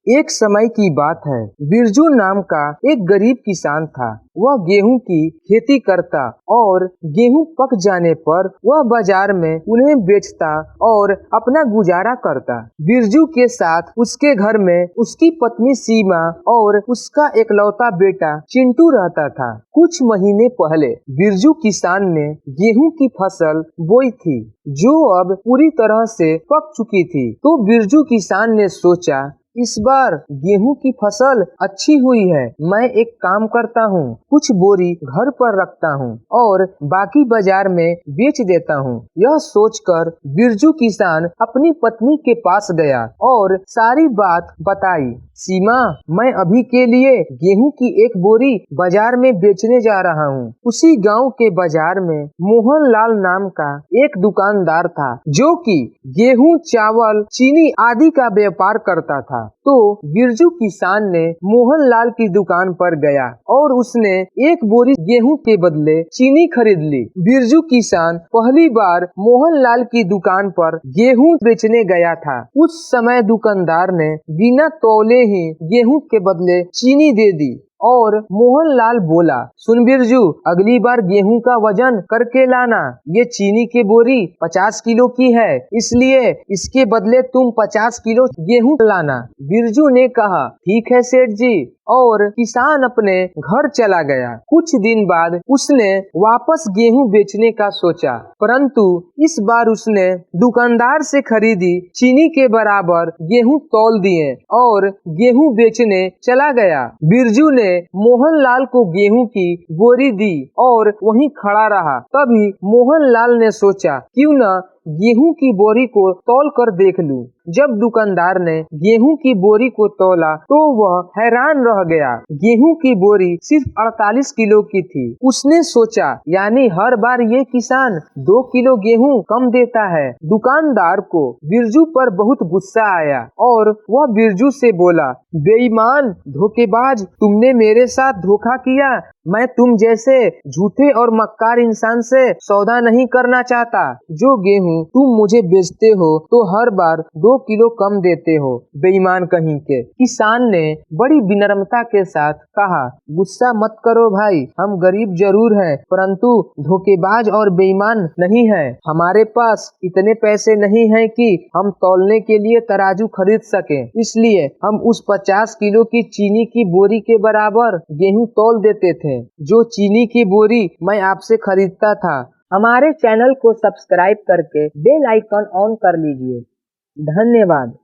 एक समय की बात है। बिरजू नाम का एक गरीब किसान था। वह गेहूं की खेती करता और गेहूं पक जाने पर वह बाजार में उन्हें बेचता और अपना गुजारा करता। बिरजू के साथ उसके घर में उसकी पत्नी सीमा और उसका एकलौता बेटा चिंटू रहता था। कुछ महीने पहले बिरजू किसान ने गेहूं की फसल बोई थी, जो अब पूरी तरह से पक चुकी थी। तो बिरजू किसान ने सोचा, इस बार गेहूं की फसल अच्छी हुई है। मैं एक काम करता हूँ, कुछ बोरी घर पर रखता हूँ और बाकी बाजार में बेच देता हूँ। यह सोचकर बिरजू किसान अपनी पत्नी के पास गया और सारी बात बताई। सीमा, मैं अभी के लिए गेहूं की एक बोरी बाजार में बेचने जा रहा हूँ। उसी गांव के बाजार में मोहन लाल नाम का एक दुकानदार था, जो कि गेहूं, चावल, चीनी आदि का व्यापार करता था। तो बिरजू किसान ने मोहन लाल की दुकान पर गया और उसने एक बोरी गेहूं के बदले चीनी खरीद ली। बिरजू किसान पहली बार मोहन लाल की दुकान पर गेहूं बेचने गया था। उस समय दुकानदार ने बिना तौले ही गेहूं के बदले चीनी दे दी और मोहन लाल बोला, सुन बिरजू, अगली बार गेहूं का वजन करके लाना। ये चीनी की बोरी 50 किलो की है, इसलिए इसके बदले तुम 50 किलो गेहूं लाना। बिरजू ने कहा, ठीक है सेठ जी, और किसान अपने घर चला गया। कुछ दिन बाद उसने वापस गेहूं बेचने का सोचा, परंतु इस बार उसने दुकानदार से खरीदी चीनी के बराबर गेहूं तौल दिए और गेहूं बेचने चला गया। बिरजू ने मोहन लाल को गेहूं की बोरी दी और वहीं खड़ा रहा। तभी मोहन लाल ने सोचा, क्यों न गेहूं की बोरी को तौल कर देख लूं। जब दुकानदार ने गेहूं की बोरी को तौला तो वह हैरान रह गया। गेहूं की बोरी सिर्फ 48 किलो की थी। उसने सोचा, यानी हर बार ये किसान 2 किलो गेहूं कम देता है। दुकानदार को बिरजू पर बहुत गुस्सा आया और वह बिरजू से बोला, बेईमान, धोखेबाज, तुमने मेरे साथ धोखा किया। मैं तुम जैसे झूठे और मक्कार इंसान से सौदा नहीं करना चाहता। जो गेहूं तुम मुझे बेचते हो तो हर बार 2 किलो कम देते हो, बेईमान कहीं के। किसान ने बड़ी विनम्रता के साथ कहा, गुस्सा मत करो भाई, हम गरीब जरूर हैं, परंतु धोखेबाज और बेईमान नहीं है। हमारे पास इतने पैसे नहीं हैं कि हम तौलने के लिए तराजू खरीद सकें, इसलिए हम उस 50 किलो की चीनी की बोरी के बराबर गेहूं तौल देते थे, जो चीनी की बोरी मैं आपसे खरीदता था। हमारे चैनल को सब्सक्राइब करके बेल आइकन ऑन कर लीजिए। धन्यवाद।